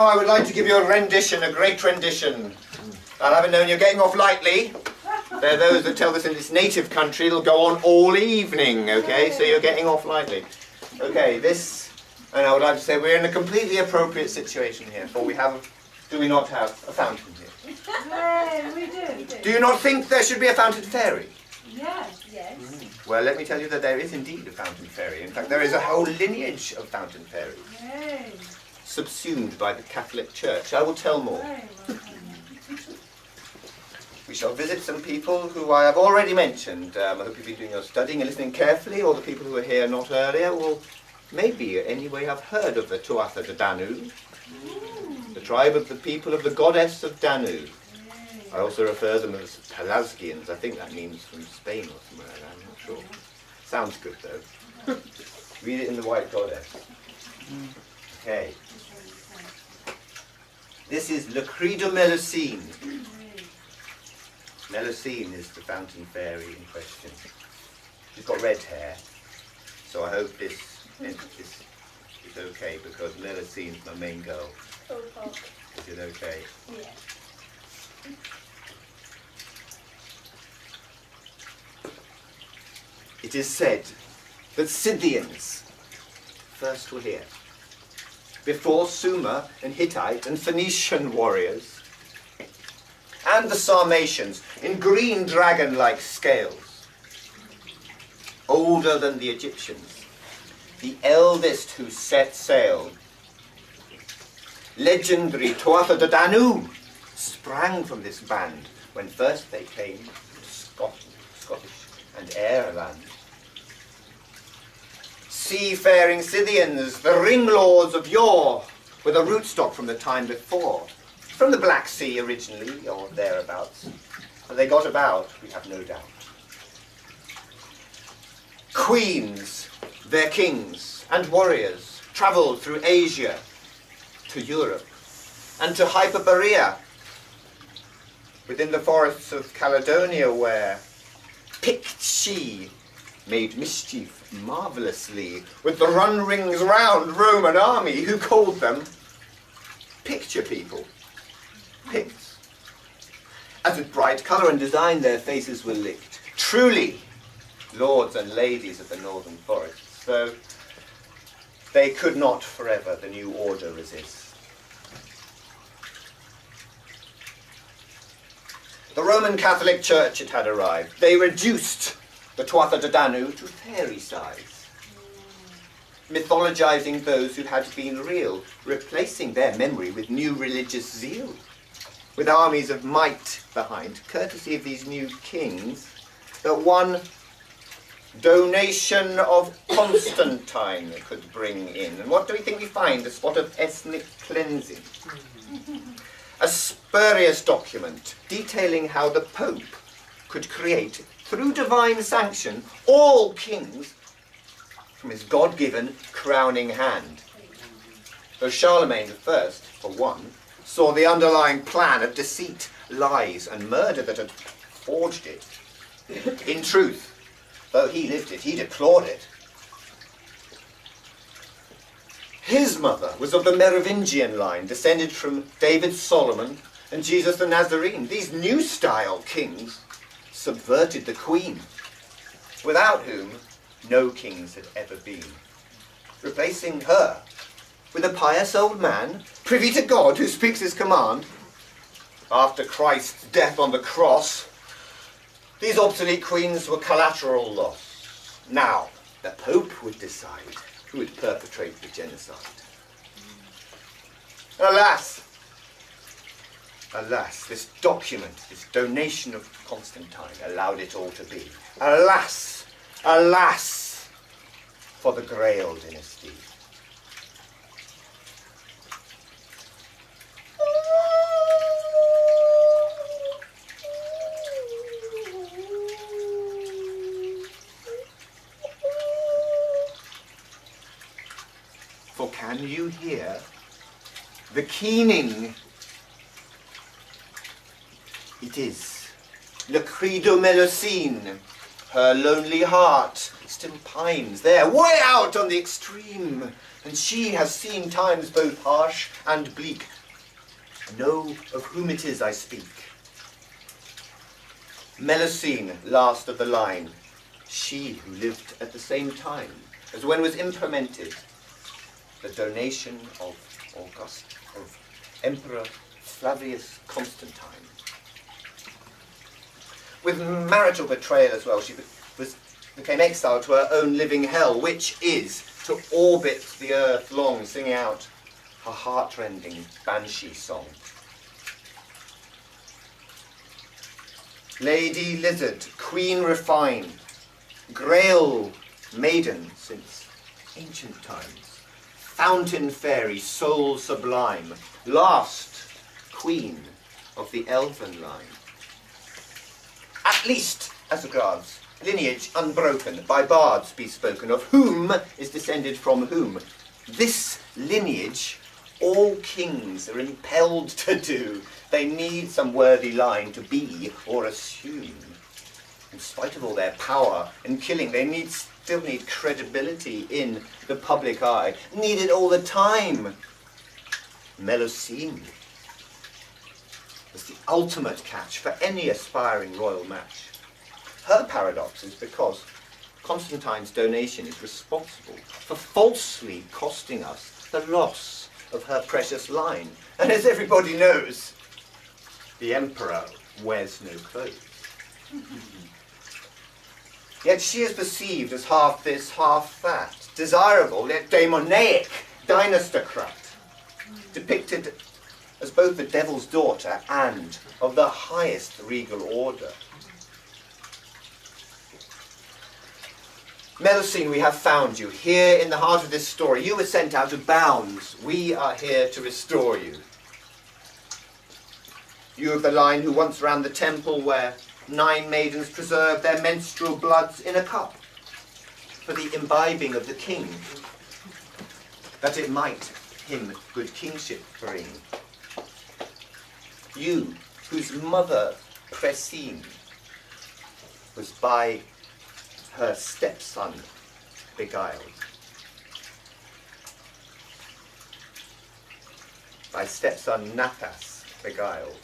I would like to give you a rendition, a great rendition. I haven't known you're getting off lightly. There are those that tell this in its native country it'll go on all evening, okay? So you're getting off lightly. Okay, this, and I would like to say we're in a completely appropriate situation here, for we have, do we not have a fountain here? Yeah, we do. Do you not think there should be a fountain fairy? Yes. Yes. Well, let me tell you that there is indeed a fountain fairy. In fact, there is a whole lineage of fountain fairies. Yay. Subsumed by the Catholic Church. I will tell more. We shall visit some people who I have already mentioned. I hope you've been doing your studying and listening carefully, or the people who were here not earlier will maybe anyway have heard of the Tuatha de Danu, the tribe of the people of the goddess of Danu. I also refer them as Pelasgians. I think that means from Spain or somewhere like that, I'm not sure. Sounds good though. Read it in the White Goddess. Okay. This is Le Cri de Melusine. Melusine is the fountain fairy in question. She's got red hair, so I hope this is okay, because Melusine's my main girl. Is it okay? Yeah. It is said that Scythians first were here, before Sumer and Hittite and Phoenician warriors, and the Sarmatians in green dragon-like scales. Older than the Egyptians, the eldest who set sail. Legendary Tuatha de Danu sprang from this band when first they came to Scottish and Ireland. Seafaring Scythians, the ring lords of yore, were the rootstock from the time before, from the Black Sea originally, or thereabouts. And they got about, we have no doubt. Queens, their kings, and warriors travelled through Asia to Europe and to Hyperborea, within the forests of Caledonia, where Picts made mischief marvellously with the run-rings round Roman army, who called them picture people, Picts. As with bright colour and design their faces were licked, truly lords and ladies of the northern forests, though they could not forever the new order resist. The Roman Catholic Church had arrived. They reduced the Tuatha de Danu to fairy size, mythologizing those who had been real, replacing their memory with new religious zeal, with armies of might behind, courtesy of these new kings, that one donation of Constantine could bring in. And what do we think we find? A spot of ethnic cleansing. A spurious document detailing how the Pope could create, through divine sanction, all kings from his God-given crowning hand. Though Charlemagne I, for one, saw the underlying plan of deceit, lies, and murder that had forged it. In truth, though he lived it, he deplored it. His mother was of the Merovingian line, descended from David Solomon and Jesus the Nazarene. These new-style kings subverted the queen, without whom no kings had ever been, replacing her with a pious old man, privy to God, who speaks his command. After Christ's death on the cross, these obsolete queens were collateral loss. Now, the Pope would decide who would perpetrate the genocide. Alas, alas, this document, this donation of Constantine allowed it all to be. Alas, alas, for the Grail dynasty. For can you hear the keening? It is Le Cri de Melusine, Her lonely heart still pines there, way out on the extreme, and she has seen times both harsh and bleak. I know of whom it is I speak. Melusine, last of the line, she who lived at the same time as when was implemented the donation of Emperor Flavius Constantine. With marital betrayal as well, she became exiled to her own living hell, which is to orbit the earth long, singing out her heart-rending banshee song. Lady Lizard, queen refined, grail maiden since ancient times, fountain fairy, soul sublime, last queen of the elven line. At least, as regards lineage unbroken, by bards be spoken, of whom is descended from whom. This lineage all kings are impelled to do. They need some worthy line to be or assume. In spite of all their power and killing, they still need credibility in the public eye. Need it all the time. Melusine was the ultimate catch for any aspiring royal match. Her paradox is because Constantine's donation is responsible for falsely costing us the loss of her precious line. And as everybody knows, the emperor wears no clothes. Yet she is perceived as half this, half that, desirable yet demoniac dynastocrat, depicted as both the devil's daughter and of the highest regal order. Melusine, we have found you here in the heart of this story. You were sent out of bounds. We are here to restore you. You of the line who once ran the temple where 9 maidens preserved their menstrual bloods in a cup for the imbibing of the king, that it might him good kingship bring. You whose mother Presine was by her stepson beguiled. By stepson Nathas beguiled.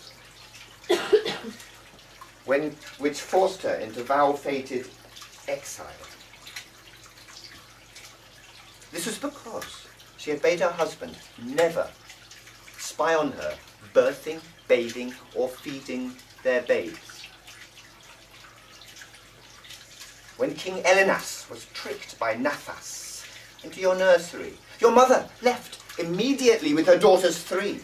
Which forced her into vow-fated exile. This was because she had bade her husband never spy on her birthing, bathing, or feeding their babes. When King Elenas was tricked by Nathas into your nursery, your mother left immediately with her daughters 3.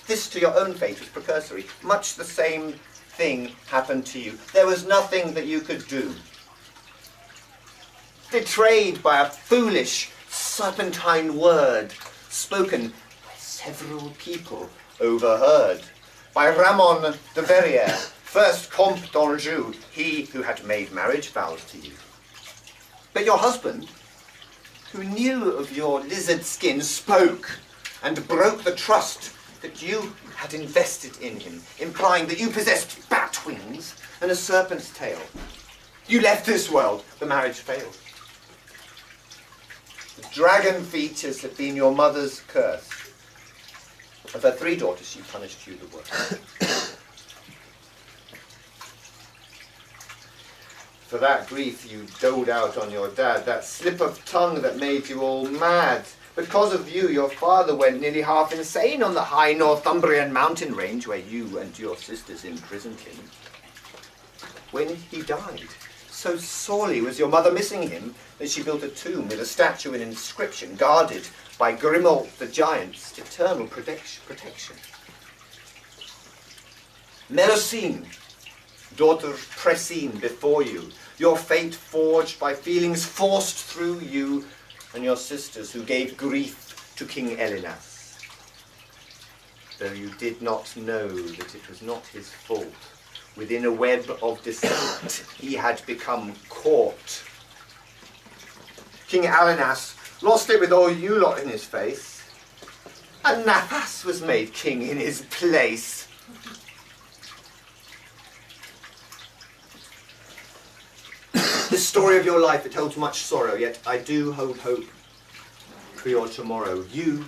This to your own fate was precursory. Much the same thing happened to you. There was nothing that you could do. Betrayed by a foolish, serpentine word, spoken by several people, overheard. By Ramon de Verrières, first Comte d'Anjou, he who had made marriage vows to you. But your husband, who knew of your lizard skin, spoke and broke the trust that you had invested in him, implying that you possessed bat wings and a serpent's tail. You left this world, the marriage failed. The dragon features have been your mother's curse. Of her 3 daughters, she punished you the worst. For that grief you doled out on your dad, that slip of tongue that made you all mad. Because of you, your father went nearly half insane on the high Northumbrian mountain range where you and your sisters imprisoned him. When he died, so sorely was your mother missing him that she built a tomb with a statue and inscription guarded by Grimald the giant's eternal protection. Melusine, daughter of Presine before you, your fate forged by feelings forced through you and your sisters who gave grief to King Elenas. Though you did not know that it was not his fault, within a web of deceit he had become caught. King Elenas lost it with all you lot in his face, and Nathas was made king in his place. This story of your life, it holds much sorrow, yet I do hold hope for your tomorrow. You,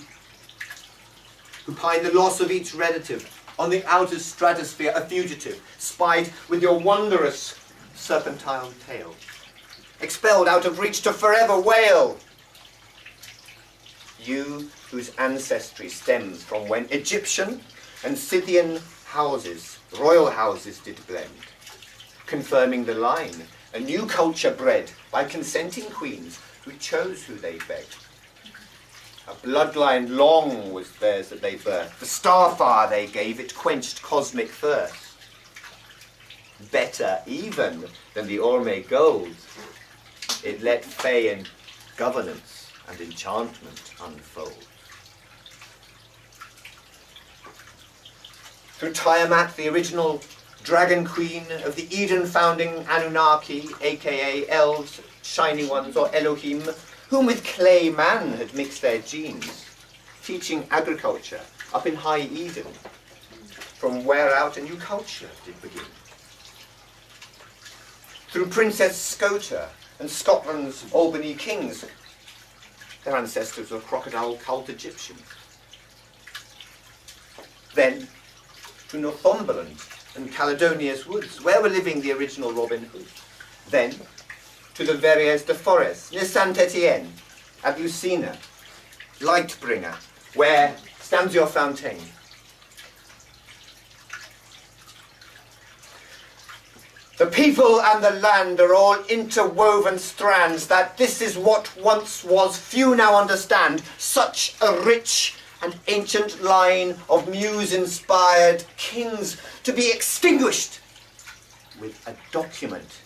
who pine the loss of each relative, on the outer stratosphere a fugitive, spied with your wondrous serpentine tail, expelled out of reach to forever wail. You, whose ancestry stems from when Egyptian and Scythian houses, royal houses did blend, confirming the line, a new culture bred by consenting queens who chose who they begged. A bloodline long was theirs that they birthed. The star fire they gave, it quenched cosmic thirst. Better even than the Orme gold, it let Fae governance and enchantment unfold. Through Tiamat, the original dragon queen of the Eden-founding Anunnaki, aka elves, shining ones, or Elohim, whom with clay man had mixed their genes, teaching agriculture up in high Eden, from where out a new culture did begin. Through Princess Scota and Scotland's Albany kings, their ancestors were crocodile cult Egyptians. Then to Northumberland and Caledonia's woods, where were living the original Robin Hood. Then to the Verrières de Forest, near Saint-Étienne, at Lucina, Lightbringer, where stands your fountain. The people and the land are all interwoven strands, that this is what once was, few now understand. Such a rich and ancient line of muse-inspired kings to be extinguished with a document.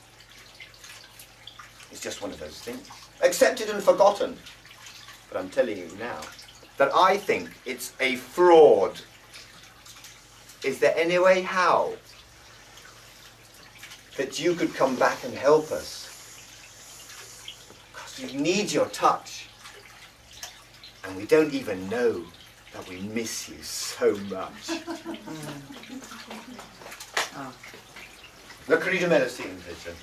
It's just one of those things, accepted and forgotten. But I'm telling you now that I think it's a fraud. Is there any way how that you could come back and help us? Because we need your touch. And we don't even know that we miss you so much. La Corrida Medicine, please.